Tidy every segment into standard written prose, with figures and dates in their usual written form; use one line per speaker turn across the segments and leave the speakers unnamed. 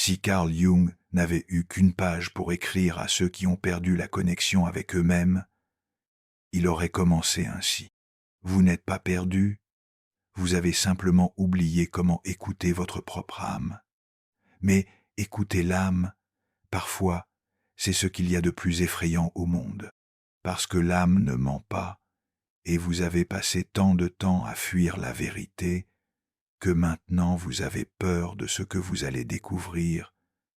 Si Carl Jung n'avait eu qu'une page pour écrire à ceux qui ont perdu la connexion avec eux-mêmes, il aurait commencé ainsi. Vous n'êtes pas perdu, vous avez simplement oublié comment écouter votre propre âme. Mais écouter l'âme, parfois, c'est ce qu'il y a de plus effrayant au monde, parce que l'âme ne ment pas, et vous avez passé tant de temps à fuir la vérité que maintenant vous avez peur de ce que vous allez découvrir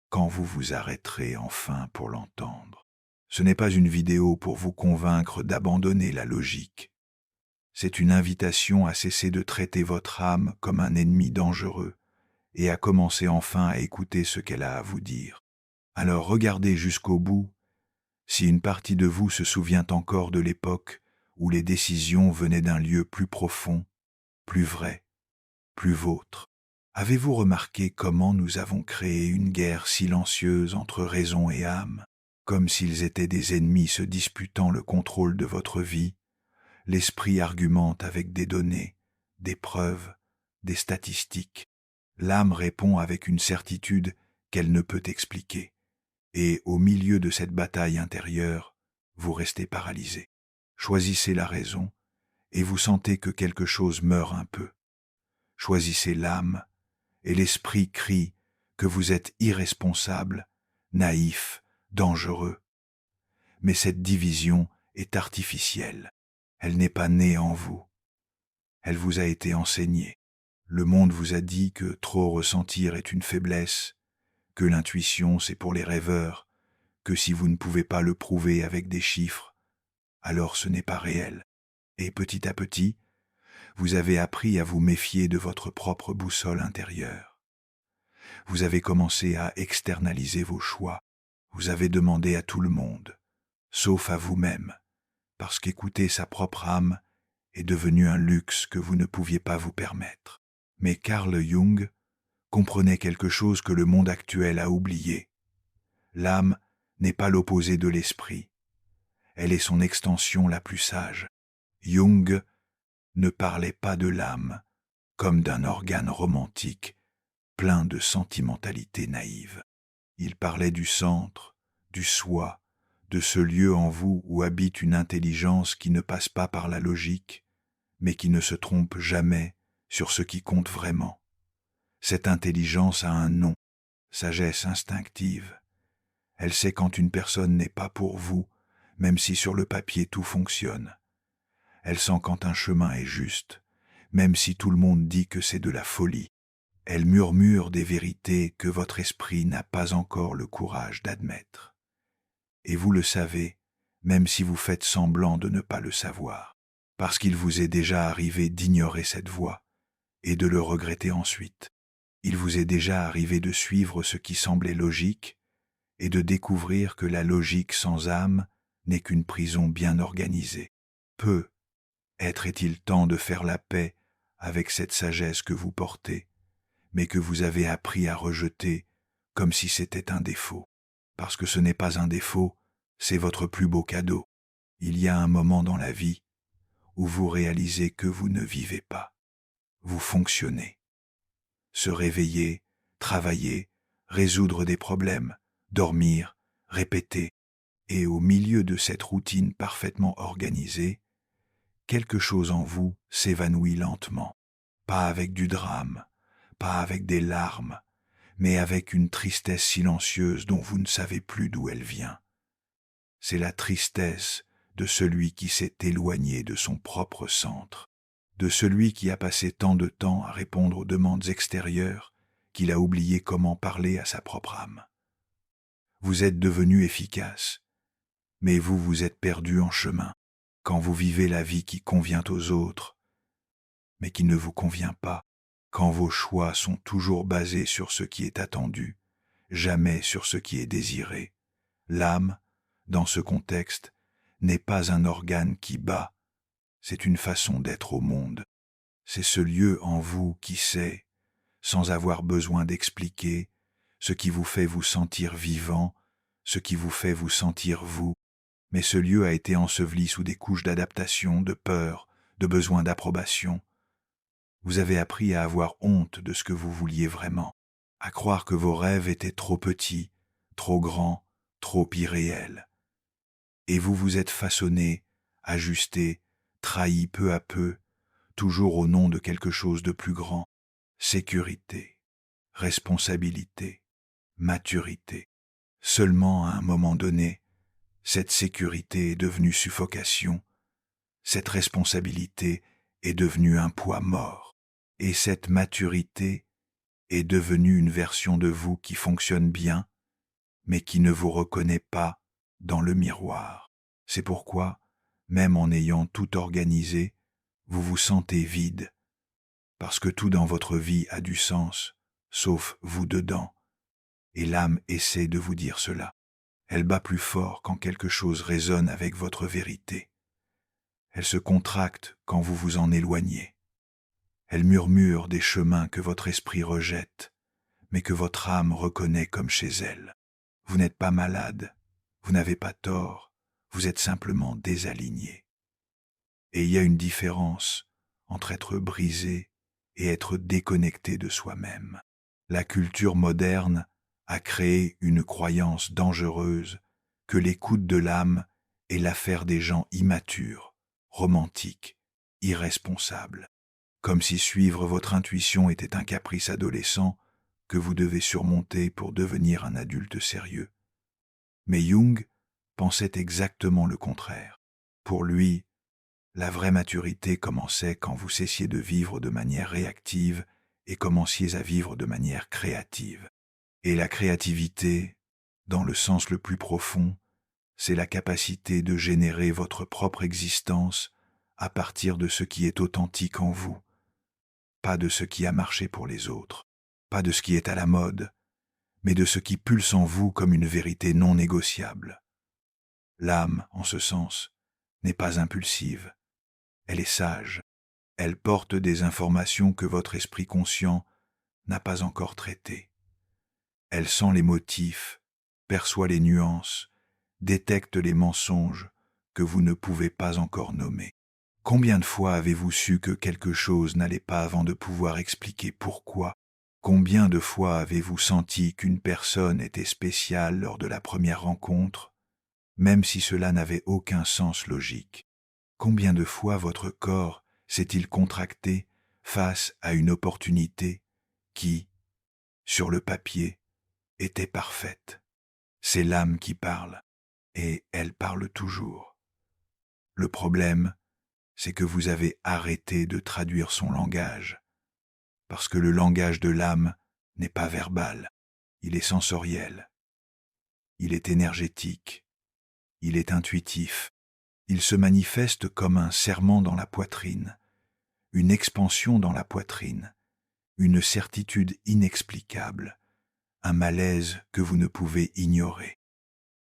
quand vous vous arrêterez enfin pour l'entendre. Ce n'est pas une vidéo pour vous convaincre d'abandonner la logique. C'est une invitation à cesser de traiter votre âme comme un ennemi dangereux et à commencer enfin à écouter ce qu'elle a à vous dire. Alors regardez jusqu'au bout si une partie de vous se souvient encore de l'époque où les décisions venaient d'un lieu plus profond, plus vrai, plus vôtre. Avez-vous remarqué comment nous avons créé une guerre silencieuse entre raison et âme, comme s'ils étaient des ennemis se disputant le contrôle de votre vie? L'esprit argumente avec des données, des preuves, des statistiques. L'âme répond avec une certitude qu'elle ne peut expliquer. Et au milieu de cette bataille intérieure, vous restez paralysé. Choisissez la raison, et vous sentez que quelque chose meurt un peu. Choisissez l'âme, et l'esprit crie que vous êtes irresponsable, naïf, dangereux. Mais cette division est artificielle. Elle n'est pas née en vous. Elle vous a été enseignée. Le monde vous a dit que trop ressentir est une faiblesse, que l'intuition c'est pour les rêveurs, que si vous ne pouvez pas le prouver avec des chiffres, alors ce n'est pas réel. Et petit à petit, vous avez appris à vous méfier de votre propre boussole intérieure. Vous avez commencé à externaliser vos choix. Vous avez demandé à tout le monde, sauf à vous-même, parce qu'écouter sa propre âme est devenu un luxe que vous ne pouviez pas vous permettre. Mais Carl Jung comprenait quelque chose que le monde actuel a oublié. L'âme n'est pas l'opposé de l'esprit. Elle est son extension la plus sage. Jung ne parlait pas de l'âme comme d'un organe romantique plein de sentimentalité naïve. Il parlait du centre, du soi, de ce lieu en vous où habite une intelligence qui ne passe pas par la logique, mais qui ne se trompe jamais sur ce qui compte vraiment. Cette intelligence a un nom, sagesse instinctive. Elle sait quand une personne n'est pas pour vous, même si sur le papier tout fonctionne. Elle sent quand un chemin est juste, même si tout le monde dit que c'est de la folie. Elle murmure des vérités que votre esprit n'a pas encore le courage d'admettre. Et vous le savez, même si vous faites semblant de ne pas le savoir, parce qu'il vous est déjà arrivé d'ignorer cette voie et de le regretter ensuite. Il vous est déjà arrivé de suivre ce qui semblait logique et de découvrir que la logique sans âme n'est qu'une prison bien organisée. Peut-être est-il temps de faire la paix avec cette sagesse que vous portez, mais que vous avez appris à rejeter comme si c'était un défaut. Parce que ce n'est pas un défaut, c'est votre plus beau cadeau. Il y a un moment dans la vie où vous réalisez que vous ne vivez pas. Vous fonctionnez. Se réveiller, travailler, résoudre des problèmes, dormir, répéter. Et au milieu de cette routine parfaitement organisée, quelque chose en vous s'évanouit lentement. Pas avec du drame, pas avec des larmes, mais avec une tristesse silencieuse dont vous ne savez plus d'où elle vient. C'est la tristesse de celui qui s'est éloigné de son propre centre, de celui qui a passé tant de temps à répondre aux demandes extérieures qu'il a oublié comment parler à sa propre âme. Vous êtes devenu efficace, mais vous vous êtes perdu en chemin, quand vous vivez la vie qui convient aux autres, mais qui ne vous convient pas, quand vos choix sont toujours basés sur ce qui est attendu, jamais sur ce qui est désiré. L'âme, dans ce contexte, n'est pas un organe qui bat, c'est une façon d'être au monde. C'est ce lieu en vous qui sait, sans avoir besoin d'expliquer, ce qui vous fait vous sentir vivant, ce qui vous fait vous sentir vous. Mais ce lieu a été enseveli sous des couches d'adaptation, de peur, de besoin d'approbation. Vous avez appris à avoir honte de ce que vous vouliez vraiment, à croire que vos rêves étaient trop petits, trop grands, trop irréels. Et vous vous êtes façonné, ajusté, trahi peu à peu, toujours au nom de quelque chose de plus grand, sécurité, responsabilité, maturité. Seulement à un moment donné, cette sécurité est devenue suffocation, cette responsabilité est devenue un poids mort, et cette maturité est devenue une version de vous qui fonctionne bien, mais qui ne vous reconnaît pas dans le miroir. C'est pourquoi, même en ayant tout organisé, vous vous sentez vide, parce que tout dans votre vie a du sens, sauf vous dedans, et l'âme essaie de vous dire cela. Elle bat plus fort quand quelque chose résonne avec votre vérité. Elle se contracte quand vous vous en éloignez. Elle murmure des chemins que votre esprit rejette, mais que votre âme reconnaît comme chez elle. Vous n'êtes pas malade, vous n'avez pas tort, vous êtes simplement désaligné. Et il y a une différence entre être brisé et être déconnecté de soi-même. La culture moderne a créé une croyance dangereuse que l'écoute de l'âme est l'affaire des gens immatures, romantiques, irresponsables, comme si suivre votre intuition était un caprice adolescent que vous devez surmonter pour devenir un adulte sérieux. Mais Jung pensait exactement le contraire. Pour lui, la vraie maturité commençait quand vous cessiez de vivre de manière réactive et commenciez à vivre de manière créative. Et la créativité, dans le sens le plus profond, c'est la capacité de générer votre propre existence à partir de ce qui est authentique en vous, pas de ce qui a marché pour les autres, pas de ce qui est à la mode, mais de ce qui pulse en vous comme une vérité non négociable. L'âme, en ce sens, n'est pas impulsive, elle est sage, elle porte des informations que votre esprit conscient n'a pas encore traitées. Elle sent les motifs, perçoit les nuances, détecte les mensonges que vous ne pouvez pas encore nommer. Combien de fois avez-vous su que quelque chose n'allait pas avant de pouvoir expliquer pourquoi? Combien de fois avez-vous senti qu'une personne était spéciale lors de la première rencontre, même si cela n'avait aucun sens logique? Combien de fois votre corps s'est-il contracté face à une opportunité qui, sur le papier, était parfaite? C'est l'âme qui parle, et elle parle toujours. Le problème, c'est que vous avez arrêté de traduire son langage, parce que le langage de l'âme n'est pas verbal, il est sensoriel, il est énergétique, il est intuitif, il se manifeste comme un serrement dans la poitrine, une expansion dans la poitrine, une certitude inexplicable, un malaise que vous ne pouvez ignorer.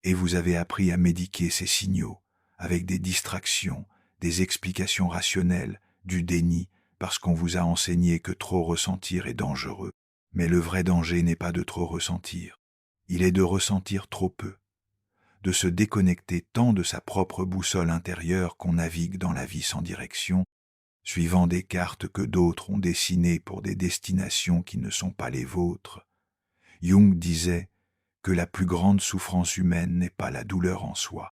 Et vous avez appris à médiquer ces signaux avec des distractions, des explications rationnelles, du déni, parce qu'on vous a enseigné que trop ressentir est dangereux. Mais le vrai danger n'est pas de trop ressentir, il est de ressentir trop peu, de se déconnecter tant de sa propre boussole intérieure qu'on navigue dans la vie sans direction, suivant des cartes que d'autres ont dessinées pour des destinations qui ne sont pas les vôtres. Jung disait que la plus grande souffrance humaine n'est pas la douleur en soi,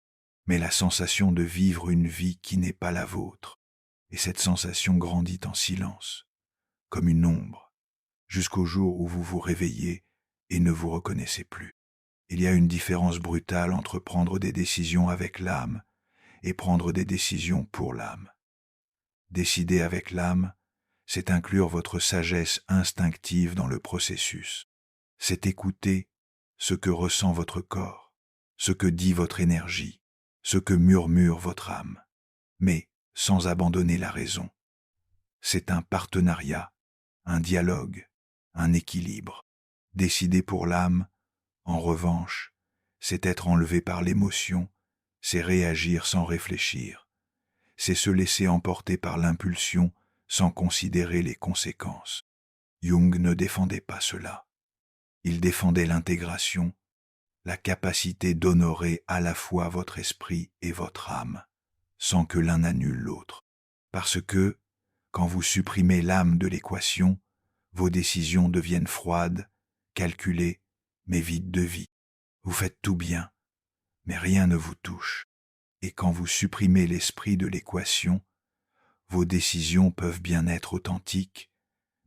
mais la sensation de vivre une vie qui n'est pas la vôtre. Et cette sensation grandit en silence, comme une ombre, jusqu'au jour où vous vous réveillez et ne vous reconnaissez plus. Il y a une différence brutale entre prendre des décisions avec l'âme et prendre des décisions pour l'âme. Décider avec l'âme, c'est inclure votre sagesse instinctive dans le processus. C'est écouter ce que ressent votre corps, ce que dit votre énergie, ce que murmure votre âme, mais sans abandonner la raison. C'est un partenariat, un dialogue, un équilibre. Décider pour l'âme, en revanche, c'est être enlevé par l'émotion, c'est réagir sans réfléchir, c'est se laisser emporter par l'impulsion sans considérer les conséquences. Jung ne défendait pas cela. Il défendait l'intégration, la capacité d'honorer à la fois votre esprit et votre âme, sans que l'un annule l'autre. Parce que, quand vous supprimez l'âme de l'équation, vos décisions deviennent froides calculé, mais vide de vie. Vous faites tout bien, mais rien ne vous touche. Et quand vous supprimez l'esprit de l'équation, vos décisions peuvent bien être authentiques,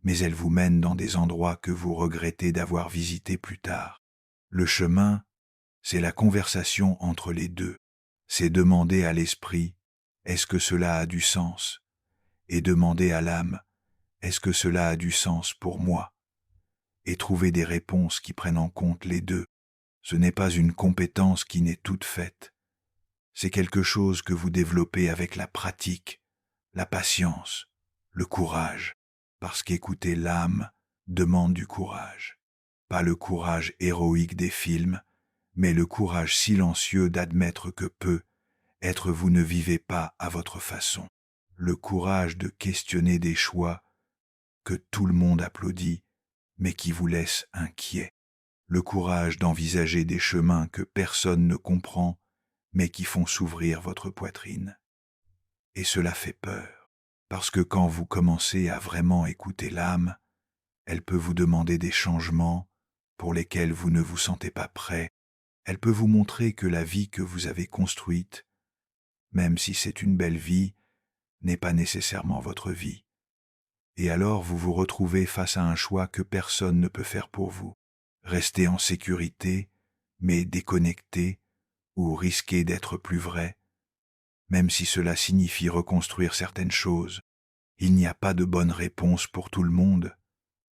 mais elles vous mènent dans des endroits que vous regrettez d'avoir visités plus tard. Le chemin, c'est la conversation entre les deux. C'est demander à l'esprit, est-ce que cela a du sens? Et demander à l'âme, est-ce que cela a du sens pour moi? Et trouver des réponses qui prennent en compte les deux. Ce n'est pas une compétence qui n'est toute faite. C'est quelque chose que vous développez avec la pratique, la patience, le courage, parce qu'écouter l'âme demande du courage. Pas le courage héroïque des films, mais le courage silencieux d'admettre que être vous ne vivez pas à votre façon. Le courage de questionner des choix que tout le monde applaudit, mais qui vous laissent inquiet. Le courage d'envisager des chemins que personne ne comprend, mais qui font s'ouvrir votre poitrine. Et cela fait peur, parce que quand vous commencez à vraiment écouter l'âme, elle peut vous demander des changements pour lesquels vous ne vous sentez pas prêt. Elle peut vous montrer que la vie que vous avez construite, même si c'est une belle vie, n'est pas nécessairement votre vie. Et alors vous vous retrouvez face à un choix que personne ne peut faire pour vous. Rester en sécurité, mais déconnecté, ou risquer d'être plus vrai, même si cela signifie reconstruire certaines choses. Il n'y a pas de bonne réponse pour tout le monde,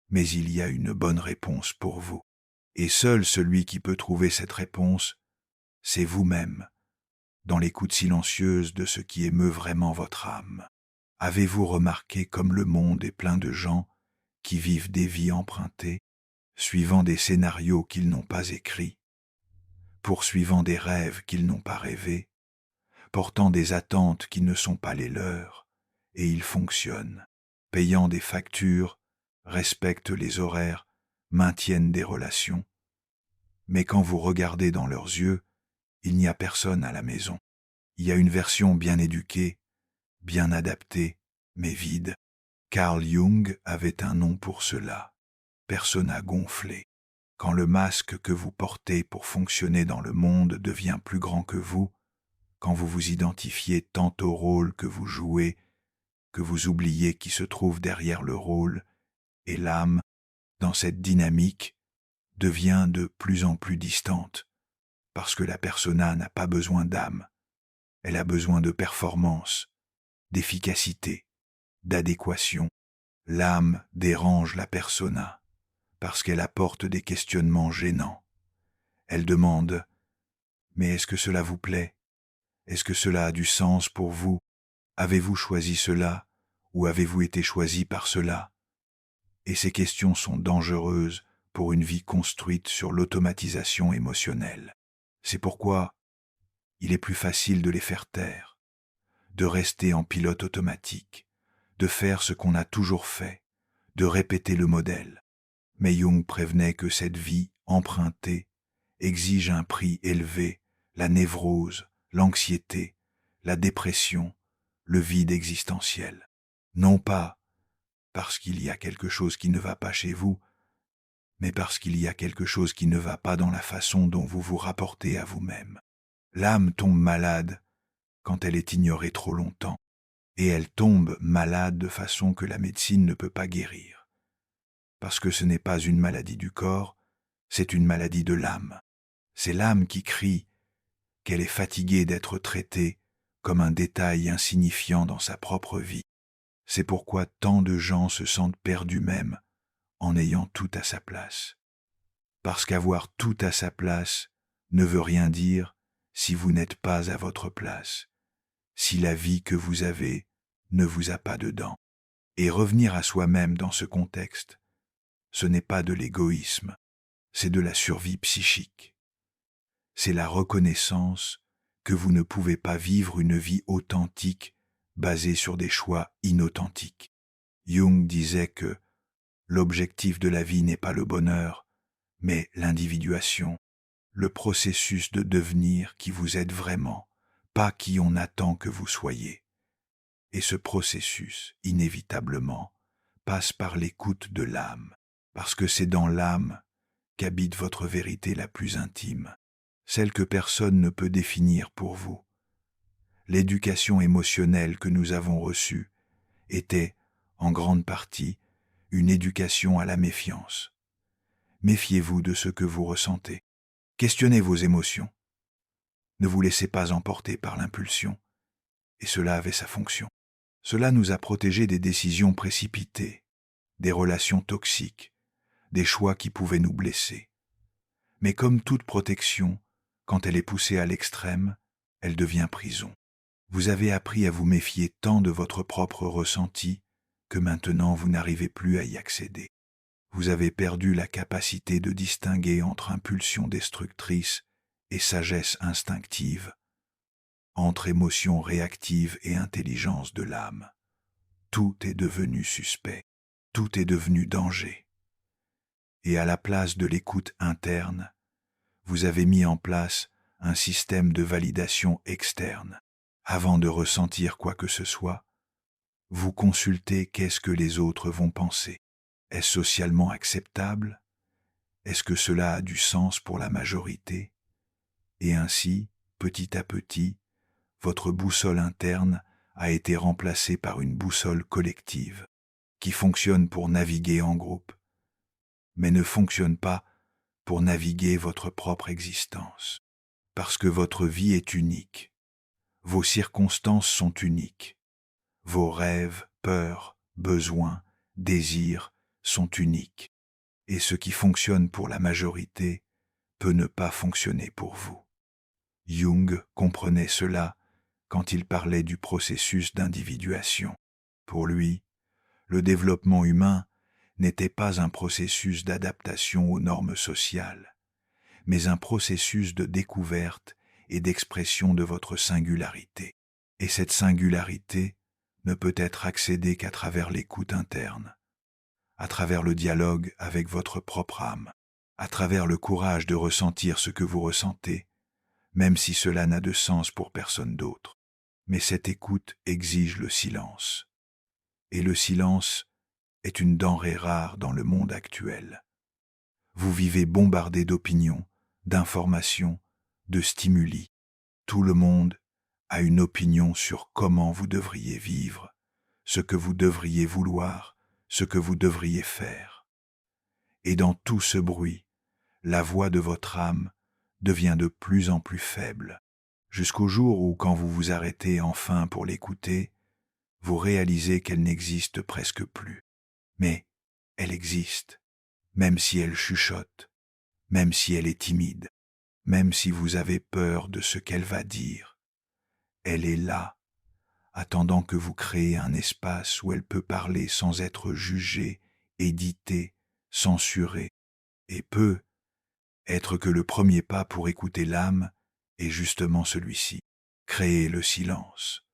mais il y a une bonne réponse pour vous. Et seul celui qui peut trouver cette réponse, c'est vous-même, dans l'écoute silencieuse de ce qui émeut vraiment votre âme. Avez-vous remarqué comme le monde est plein de gens qui vivent des vies empruntées, suivant des scénarios qu'ils n'ont pas écrits, poursuivant des rêves qu'ils n'ont pas rêvés, portant des attentes qui ne sont pas les leurs, et ils fonctionnent, payant des factures, respectent les horaires, maintiennent des relations. Mais quand vous regardez dans leurs yeux, il n'y a personne à la maison. Il y a une version bien éduquée, bien adaptée, mais vide. Carl Jung avait un nom pour cela, persona gonflée. Quand le masque que vous portez pour fonctionner dans le monde devient plus grand que vous, quand vous vous identifiez tant au rôle que vous jouez, que vous oubliez qui se trouve derrière le rôle, et l'âme, dans cette dynamique, devient de plus en plus distante, parce que la persona n'a pas besoin d'âme, elle a besoin de performance, d'efficacité, d'adéquation. L'âme dérange la persona, parce qu'elle apporte des questionnements gênants. Elle demande « Mais est-ce que cela vous plaît? Est-ce que cela a du sens pour vous? Avez-vous choisi cela ou avez-vous été choisi par cela ?» Et ces questions sont dangereuses pour une vie construite sur l'automatisation émotionnelle. C'est pourquoi il est plus facile de les faire taire, de rester en pilote automatique, de faire ce qu'on a toujours fait, de répéter le modèle. Mais Jung prévenait que cette vie empruntée exige un prix élevé, la névrose, l'anxiété, la dépression, le vide existentiel. Non pas parce qu'il y a quelque chose qui ne va pas chez vous, mais parce qu'il y a quelque chose qui ne va pas dans la façon dont vous vous rapportez à vous-même. L'âme tombe malade quand elle est ignorée trop longtemps, et elle tombe malade de façon que la médecine ne peut pas guérir. Parce que ce n'est pas une maladie du corps, c'est une maladie de l'âme. C'est l'âme qui crie qu'elle est fatiguée d'être traitée comme un détail insignifiant dans sa propre vie. C'est pourquoi tant de gens se sentent perdus même en ayant tout à sa place. Parce qu'avoir tout à sa place ne veut rien dire si vous n'êtes pas à votre place, si la vie que vous avez ne vous a pas dedans. Et revenir à soi-même dans ce contexte, ce n'est pas de l'égoïsme, c'est de la survie psychique. C'est la reconnaissance que vous ne pouvez pas vivre une vie authentique basée sur des choix inauthentiques. Jung disait que l'objectif de la vie n'est pas le bonheur, mais l'individuation, le processus de devenir qui vous aide vraiment, pas qui on attend que vous soyez. Et ce processus, inévitablement, passe par l'écoute de l'âme, parce que c'est dans l'âme qu'habite votre vérité la plus intime, celle que personne ne peut définir pour vous. L'éducation émotionnelle que nous avons reçue était, en grande partie, une éducation à la méfiance. Méfiez-vous de ce que vous ressentez. Questionnez vos émotions. Ne vous laissez pas emporter par l'impulsion. Et cela avait sa fonction. Cela nous a protégés des décisions précipitées, des relations toxiques, des choix qui pouvaient nous blesser. Mais comme toute protection, quand elle est poussée à l'extrême, elle devient prison. Vous avez appris à vous méfier tant de votre propre ressenti que maintenant vous n'arrivez plus à y accéder. Vous avez perdu la capacité de distinguer entre impulsion destructrice et sagesse instinctive, entre émotion réactive et intelligence de l'âme. Tout est devenu suspect, tout est devenu danger. Et à la place de l'écoute interne, vous avez mis en place un système de validation externe. Avant de ressentir quoi que ce soit, vous consultez qu'est-ce que les autres vont penser. Est-ce socialement acceptable? Est-ce que cela a du sens pour la majorité? Et ainsi, petit à petit, votre boussole interne a été remplacée par une boussole collective, qui fonctionne pour naviguer en groupe, mais ne fonctionne pas pour naviguer votre propre existence. Parce que votre vie est unique. Vos circonstances sont uniques. Vos rêves, peurs, besoins, désirs sont uniques. Et ce qui fonctionne pour la majorité peut ne pas fonctionner pour vous. Jung comprenait cela quand il parlait du processus d'individuation. Pour lui, le développement humain n'était pas un processus d'adaptation aux normes sociales, mais un processus de découverte et d'expression de votre singularité. Et cette singularité ne peut être accédée qu'à travers l'écoute interne, à travers le dialogue avec votre propre âme, à travers le courage de ressentir ce que vous ressentez, même si cela n'a de sens pour personne d'autre. Mais cette écoute exige le silence. Et le silence est une denrée rare dans le monde actuel. Vous vivez bombardé d'opinions, d'informations, de stimuli. Tout le monde a une opinion sur comment vous devriez vivre, ce que vous devriez vouloir, ce que vous devriez faire. Et dans tout ce bruit, la voix de votre âme devient de plus en plus faible, jusqu'au jour où, quand vous vous arrêtez enfin pour l'écouter, vous réalisez qu'elle n'existe presque plus. Mais elle existe, même si elle chuchote, même si elle est timide, même si vous avez peur de ce qu'elle va dire. Elle est là, attendant que vous créez un espace où elle peut parler sans être jugée, éditée, censurée, et peut être que le premier pas pour écouter l'âme est justement celui-ci, créer le silence.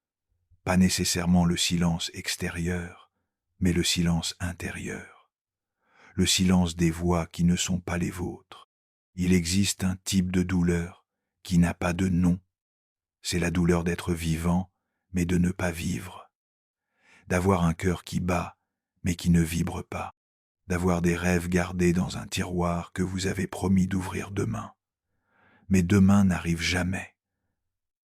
Pas nécessairement le silence extérieur, mais le silence intérieur. Le silence des voix qui ne sont pas les vôtres. Il existe un type de douleur qui n'a pas de nom. C'est la douleur d'être vivant, mais de ne pas vivre. D'avoir un cœur qui bat, mais qui ne vibre pas. D'avoir des rêves gardés dans un tiroir que vous avez promis d'ouvrir demain. Mais demain n'arrive jamais.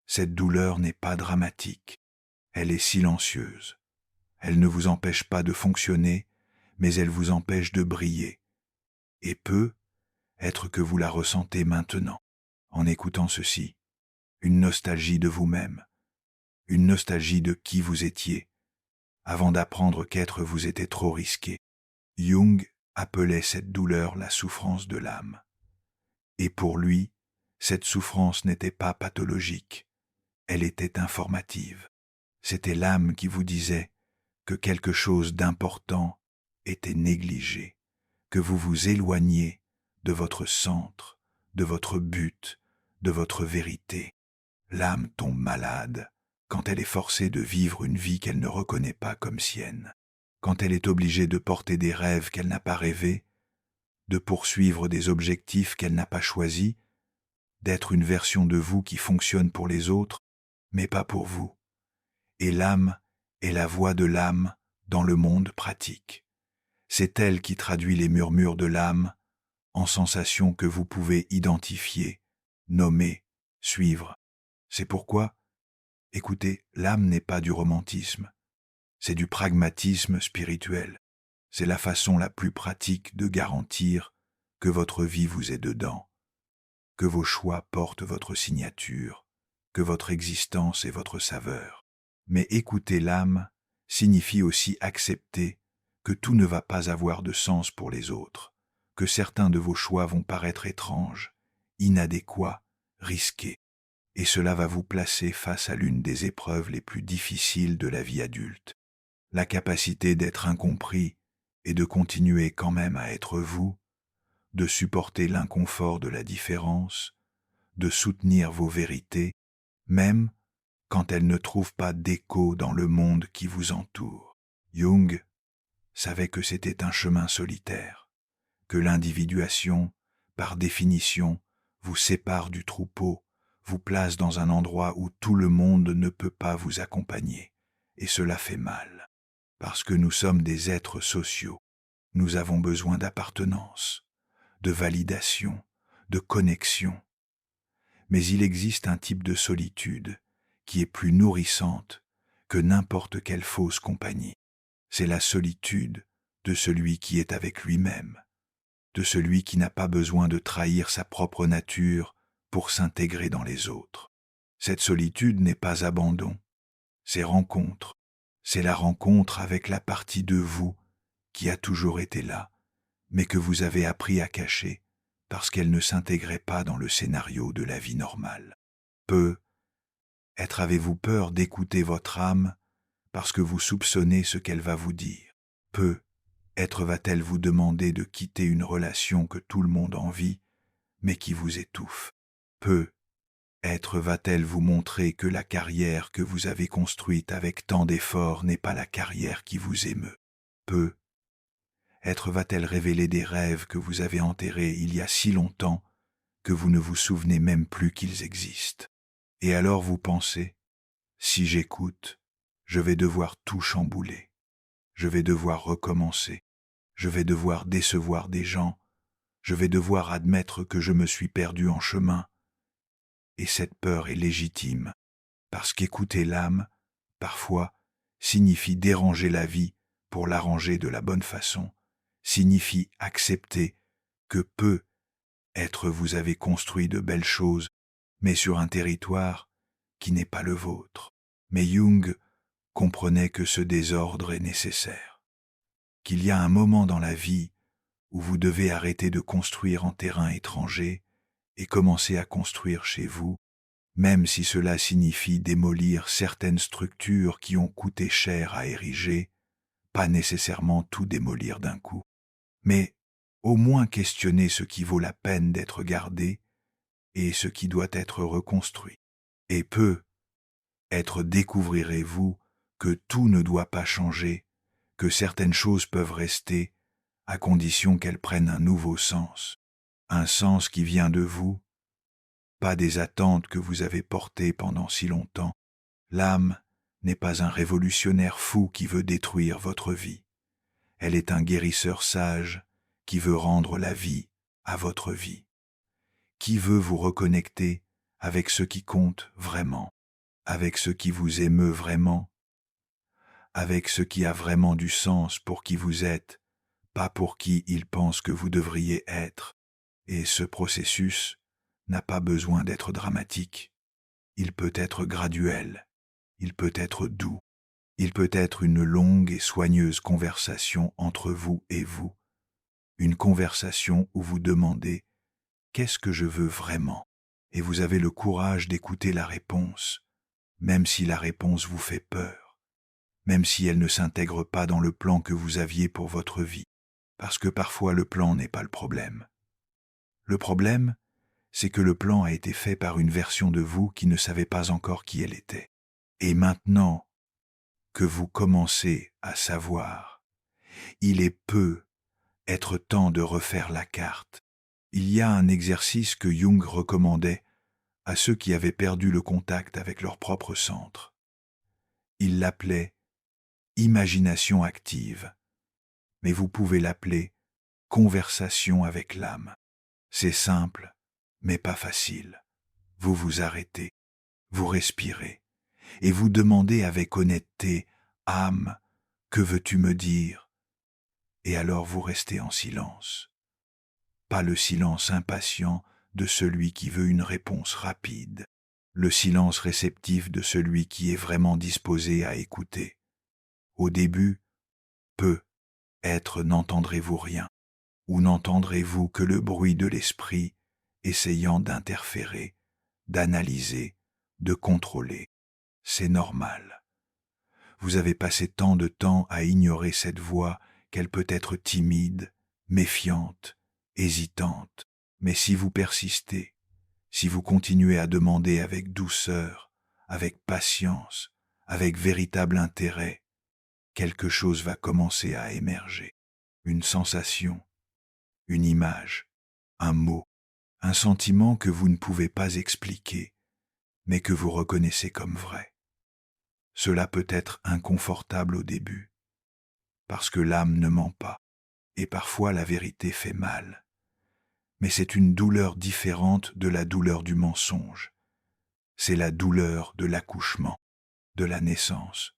Cette douleur n'est pas dramatique. Elle est silencieuse. Elle ne vous empêche pas de fonctionner, mais elle vous empêche de briller. Et peut être que vous la ressentez maintenant, en écoutant ceci. Une nostalgie de vous-même, une nostalgie de qui vous étiez, avant d'apprendre qu'être vous était trop risqué. Jung appelait cette douleur la souffrance de l'âme. Et pour lui, cette souffrance n'était pas pathologique, elle était informative. C'était l'âme qui vous disait que quelque chose d'important était négligé, que vous vous éloigniez de votre centre, de votre but, de votre vérité. L'âme tombe malade quand elle est forcée de vivre une vie qu'elle ne reconnaît pas comme sienne, quand elle est obligée de porter des rêves qu'elle n'a pas rêvés, de poursuivre des objectifs qu'elle n'a pas choisis, d'être une version de vous qui fonctionne pour les autres, mais pas pour vous. Et l'âme est la voix de l'âme dans le monde pratique. C'est elle qui traduit les murmures de l'âme en sensations que vous pouvez identifier, nommer, suivre. C'est pourquoi, écoutez, l'âme n'est pas du romantisme, c'est du pragmatisme spirituel. C'est la façon la plus pratique de garantir que votre vie vous est dedans, que vos choix portent votre signature, que votre existence est votre saveur. Mais écouter l'âme signifie aussi accepter que tout ne va pas avoir de sens pour les autres, que certains de vos choix vont paraître étranges, inadéquats, risqués, et cela va vous placer face à l'une des épreuves les plus difficiles de la vie adulte. La capacité d'être incompris et de continuer quand même à être vous, de supporter l'inconfort de la différence, de soutenir vos vérités, même quand elles ne trouvent pas d'écho dans le monde qui vous entoure. Jung savait que c'était un chemin solitaire, que l'individuation, par définition, vous sépare du troupeau, vous place dans un endroit où tout le monde ne peut pas vous accompagner, et cela fait mal, parce que nous sommes des êtres sociaux. Nous avons besoin d'appartenance, de validation, de connexion. Mais il existe un type de solitude qui est plus nourrissante que n'importe quelle fausse compagnie. C'est la solitude de celui qui est avec lui-même, de celui qui n'a pas besoin de trahir sa propre nature pour s'intégrer dans les autres. Cette solitude n'est pas abandon, c'est rencontre. C'est la rencontre avec la partie de vous qui a toujours été là, mais que vous avez appris à cacher parce qu'elle ne s'intégrait pas dans le scénario de la vie normale. Peut-être avez-vous peur d'écouter votre âme parce que vous soupçonnez ce qu'elle va vous dire. Peut-être va-t-elle vous demander de quitter une relation que tout le monde envie, mais qui vous étouffe. Peut-être va-t-elle vous montrer que la carrière que vous avez construite avec tant d'efforts n'est pas la carrière qui vous émeut. Peut-être va-t-elle révéler des rêves que vous avez enterrés il y a si longtemps que vous ne vous souvenez même plus qu'ils existent. Et alors vous pensez, si j'écoute, je vais devoir tout chambouler. Je vais devoir recommencer. Je vais devoir décevoir des gens. Je vais devoir admettre que je me suis perdu en chemin. Et cette peur est légitime, parce qu'écouter l'âme, parfois, signifie déranger la vie pour l'arranger de la bonne façon, signifie accepter que peut-être vous avez construit de belles choses, mais sur un territoire qui n'est pas le vôtre. Mais Jung comprenait que ce désordre est nécessaire, qu'il y a un moment dans la vie où vous devez arrêter de construire en terrain étranger et commencer à construire chez vous, même si cela signifie démolir certaines structures qui ont coûté cher à ériger, pas nécessairement tout démolir d'un coup, mais au moins questionner ce qui vaut la peine d'être gardé et ce qui doit être reconstruit. Et peut-être découvrirez-vous que tout ne doit pas changer, que certaines choses peuvent rester, à condition qu'elles prennent un nouveau sens, un sens qui vient de vous, pas des attentes que vous avez portées pendant si longtemps. L'âme n'est pas un révolutionnaire fou qui veut détruire votre vie. Elle est un guérisseur sage qui veut rendre la vie à votre vie, qui veut vous reconnecter avec ce qui compte vraiment, avec ce qui vous émeut vraiment, avec ce qui a vraiment du sens pour qui vous êtes, pas pour qui il pense que vous devriez être. Et ce processus n'a pas besoin d'être dramatique. Il peut être graduel, il peut être doux, il peut être une longue et soigneuse conversation entre vous et vous, une conversation où vous demandez « Qu'est-ce que je veux vraiment ?» et vous avez le courage d'écouter la réponse, même si la réponse vous fait peur, même si elle ne s'intègre pas dans le plan que vous aviez pour votre vie, parce que parfois le plan n'est pas le problème. Le problème, c'est que le plan a été fait par une version de vous qui ne savait pas encore qui elle était. Et maintenant que vous commencez à savoir, il est être temps de refaire la carte. Il y a un exercice que Jung recommandait à ceux qui avaient perdu le contact avec leur propre centre. Il l'appelait imagination active, mais vous pouvez l'appeler conversation avec l'âme. C'est simple, mais pas facile. Vous vous arrêtez, vous respirez, et vous demandez avec honnêteté, « Âme, que veux-tu me dire ?» Et alors vous restez en silence. Pas le silence impatient de celui qui veut une réponse rapide, le silence réceptif de celui qui est vraiment disposé à écouter. Au début, peut-être n'entendrez-vous rien, ou n'entendrez-vous que le bruit de l'esprit essayant d'interférer, d'analyser, de contrôler. C'est normal. Vous avez passé tant de temps à ignorer cette voix qu'elle peut être timide, méfiante, hésitante. Mais si vous persistez, si vous continuez à demander avec douceur, avec patience, avec véritable intérêt, quelque chose va commencer à émerger. Une sensation, une image, un mot, un sentiment que vous ne pouvez pas expliquer, mais que vous reconnaissez comme vrai. Cela peut être inconfortable au début, parce que l'âme ne ment pas, et parfois la vérité fait mal. Mais c'est une douleur différente de la douleur du mensonge. C'est la douleur de l'accouchement, de la naissance,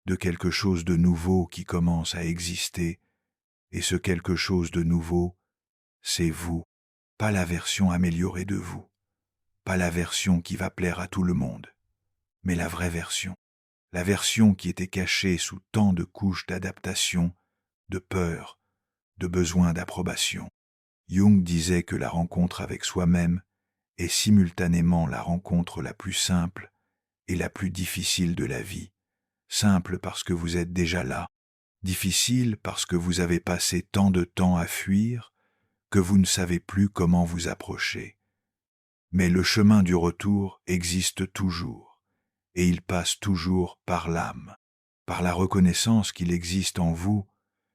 de quelque chose de nouveau qui commence à exister, et ce quelque chose de nouveau, c'est vous, pas la version améliorée de vous, pas la version qui va plaire à tout le monde, mais la vraie version. La version qui était cachée sous tant de couches d'adaptation, de peur, de besoin d'approbation. Jung disait que la rencontre avec soi-même est simultanément la rencontre la plus simple et la plus difficile de la vie. Simple parce que vous êtes déjà là, difficile parce que vous avez passé tant de temps à fuir que vous ne savez plus comment vous approcher. Mais le chemin du retour existe toujours. Et il passe toujours par l'âme, par la reconnaissance qu'il existe en vous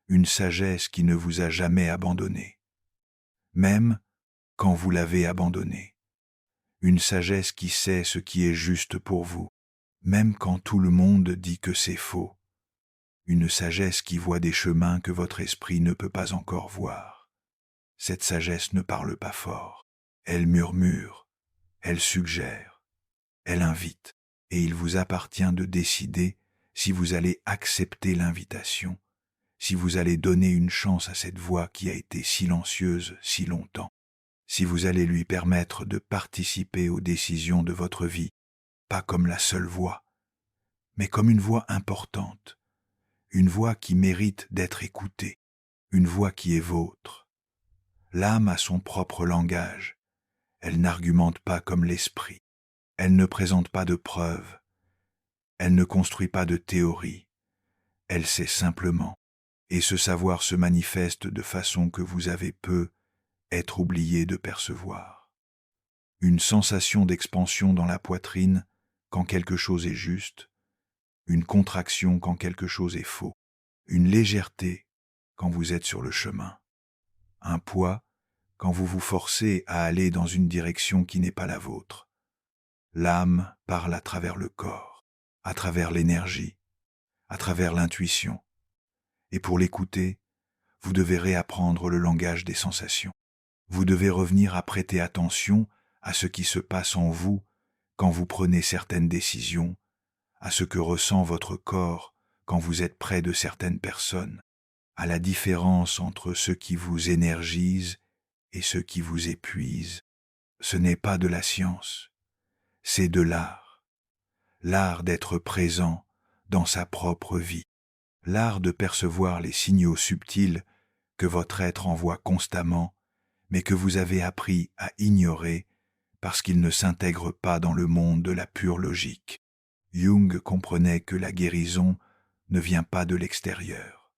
une sagesse qui ne vous a jamais abandonné, même quand vous l'avez abandonné, une sagesse qui sait ce qui est juste pour vous, même quand tout le monde dit que c'est faux, une sagesse qui voit des chemins que votre esprit ne peut pas encore voir. Cette sagesse ne parle pas fort, elle murmure, elle suggère, elle invite. Et il vous appartient de décider si vous allez accepter l'invitation, si vous allez donner une chance à cette voix qui a été silencieuse si longtemps, si vous allez lui permettre de participer aux décisions de votre vie, pas comme la seule voix, mais comme une voix importante, une voix qui mérite d'être écoutée, une voix qui est vôtre. L'âme a son propre langage, elle n'argumente pas comme l'esprit, elle ne présente pas de preuves, elle ne construit pas de théorie, elle sait simplement, et ce savoir se manifeste de façon que vous avez peu être oublié de percevoir. Une sensation d'expansion dans la poitrine quand quelque chose est juste, une contraction quand quelque chose est faux, une légèreté quand vous êtes sur le chemin, un poids quand vous vous forcez à aller dans une direction qui n'est pas la vôtre. L'âme parle à travers le corps, à travers l'énergie, à travers l'intuition. Et pour l'écouter, vous devez réapprendre le langage des sensations. Vous devez revenir à prêter attention à ce qui se passe en vous quand vous prenez certaines décisions, à ce que ressent votre corps quand vous êtes près de certaines personnes, à la différence entre ce qui vous énergise et ce qui vous épuise. Ce n'est pas de la science, c'est de l'art. L'art d'être présent dans sa propre vie. L'art de percevoir les signaux subtils que votre être envoie constamment, mais que vous avez appris à ignorer parce qu'ils ne s'intègrent pas dans le monde de la pure logique. Jung comprenait que la guérison ne vient pas de l'extérieur.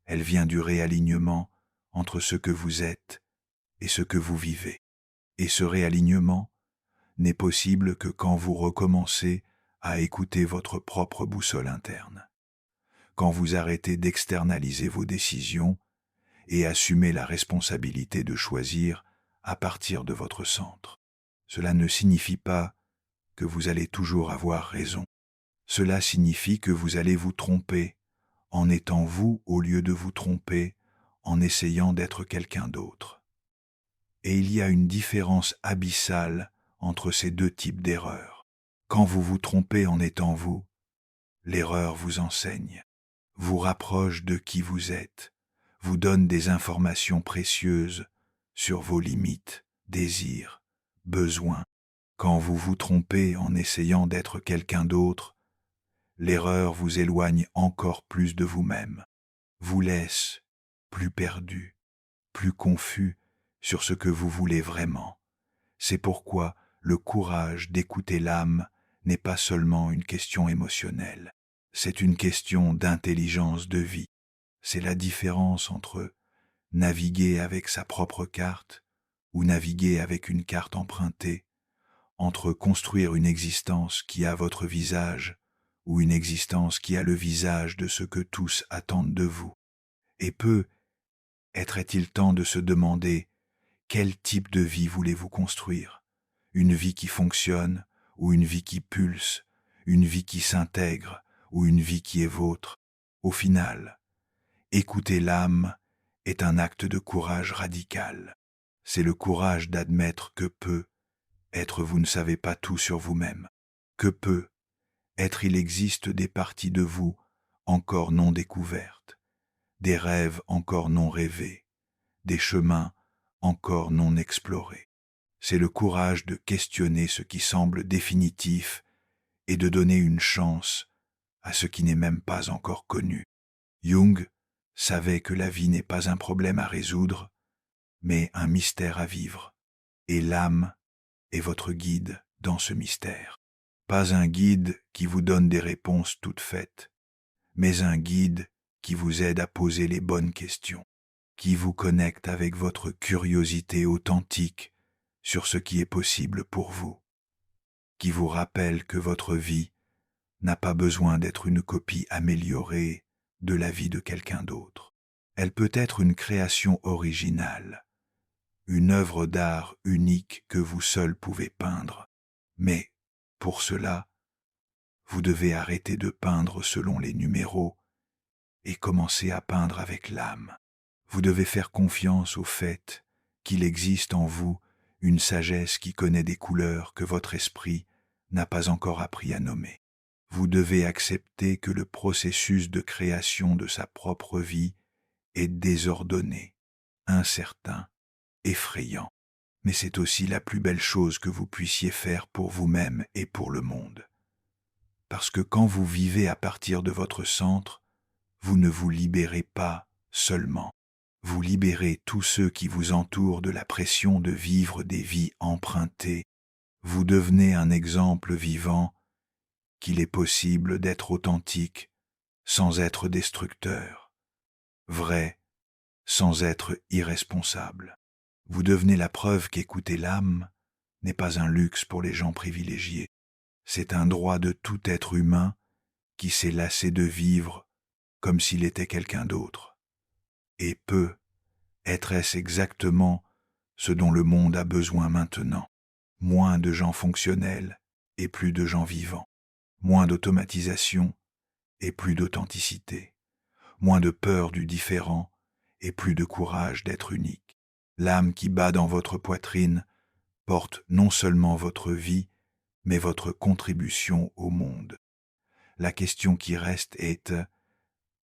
Elle vient du réalignement entre ce que vous êtes et ce que vous vivez. Et ce réalignement n'est possible que quand vous recommencez à écouter votre propre boussole interne. Quand vous arrêtez d'externaliser vos décisions et assumez la responsabilité de choisir à partir de votre centre. Cela ne signifie pas que vous allez toujours avoir raison. Cela signifie que vous allez vous tromper en étant vous au lieu de vous tromper en essayant d'être quelqu'un d'autre. Et il y a une différence abyssale entre ces deux types d'erreurs. Quand vous vous trompez en étant vous, l'erreur vous enseigne, vous rapproche de qui vous êtes, vous donne des informations précieuses sur vos limites, désirs, besoins. Quand vous vous trompez en essayant d'être quelqu'un d'autre, l'erreur vous éloigne encore plus de vous-même, vous laisse plus perdu, plus confus sur ce que vous voulez vraiment. C'est pourquoi le courage d'écouter l'âme n'est pas seulement une question émotionnelle, c'est une question d'intelligence de vie. C'est la différence entre naviguer avec sa propre carte ou naviguer avec une carte empruntée, entre construire une existence qui a votre visage ou une existence qui a le visage de ce que tous attendent de vous. Et être-il temps de se demander quel type de vie voulez-vous construire? Une vie qui fonctionne ou une vie qui pulse, une vie qui s'intègre ou une vie qui est vôtre? Au final, écouter l'âme est un acte de courage radical. C'est le courage d'admettre que être vous ne savez pas tout sur vous-même, que être il existe des parties de vous encore non découvertes, des rêves encore non rêvés, des chemins encore non explorés. C'est le courage de questionner ce qui semble définitif et de donner une chance à ce qui n'est même pas encore connu. Jung savait que la vie n'est pas un problème à résoudre, mais un mystère à vivre, et l'âme est votre guide dans ce mystère. Pas un guide qui vous donne des réponses toutes faites, mais un guide qui vous aide à poser les bonnes questions, qui vous connecte avec votre curiosité authentique sur ce qui est possible pour vous, qui vous rappelle que votre vie n'a pas besoin d'être une copie améliorée de la vie de quelqu'un d'autre. Elle peut être une création originale, une œuvre d'art unique que vous seul pouvez peindre. Mais, pour cela, vous devez arrêter de peindre selon les numéros et commencer à peindre avec l'âme. Vous devez faire confiance au fait qu'il existe en vous une sagesse qui connaît des couleurs que votre esprit n'a pas encore appris à nommer. Vous devez accepter que le processus de création de sa propre vie est désordonné, incertain, effrayant. Mais c'est aussi la plus belle chose que vous puissiez faire pour vous-même et pour le monde. Parce que quand vous vivez à partir de votre centre, vous ne vous libérez pas seulement. Vous libérez tous ceux qui vous entourent de la pression de vivre des vies empruntées. Vous devenez un exemple vivant qu'il est possible d'être authentique sans être destructeur, vrai sans être irresponsable. Vous devenez la preuve qu'écouter l'âme n'est pas un luxe pour les gens privilégiés. C'est un droit de tout être humain qui s'est lassé de vivre comme s'il était quelqu'un d'autre. Et est-ce exactement ce dont le monde a besoin maintenant? Moins de gens fonctionnels et plus de gens vivants. Moins d'automatisation et plus d'authenticité. Moins de peur du différent et plus de courage d'être unique. L'âme qui bat dans votre poitrine porte non seulement votre vie, mais votre contribution au monde. La question qui reste est: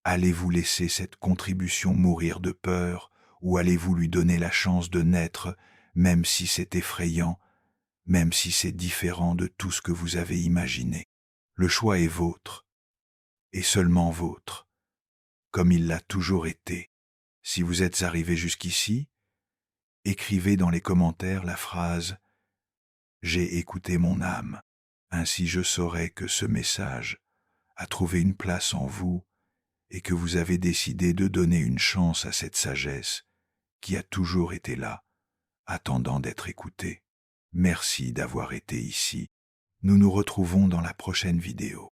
allez-vous laisser cette contribution mourir de peur ou allez-vous lui donner la chance de naître, même si c'est effrayant, même si c'est différent de tout ce que vous avez imaginé? Le choix est vôtre, et seulement vôtre, comme il l'a toujours été. Si vous êtes arrivé jusqu'ici, écrivez dans les commentaires la phrase « J'ai écouté mon âme ». Ainsi je saurai que ce message a trouvé une place en vous et que vous avez décidé de donner une chance à cette sagesse qui a toujours été là, attendant d'être écoutée. Merci d'avoir été ici. Nous nous retrouvons dans la prochaine vidéo.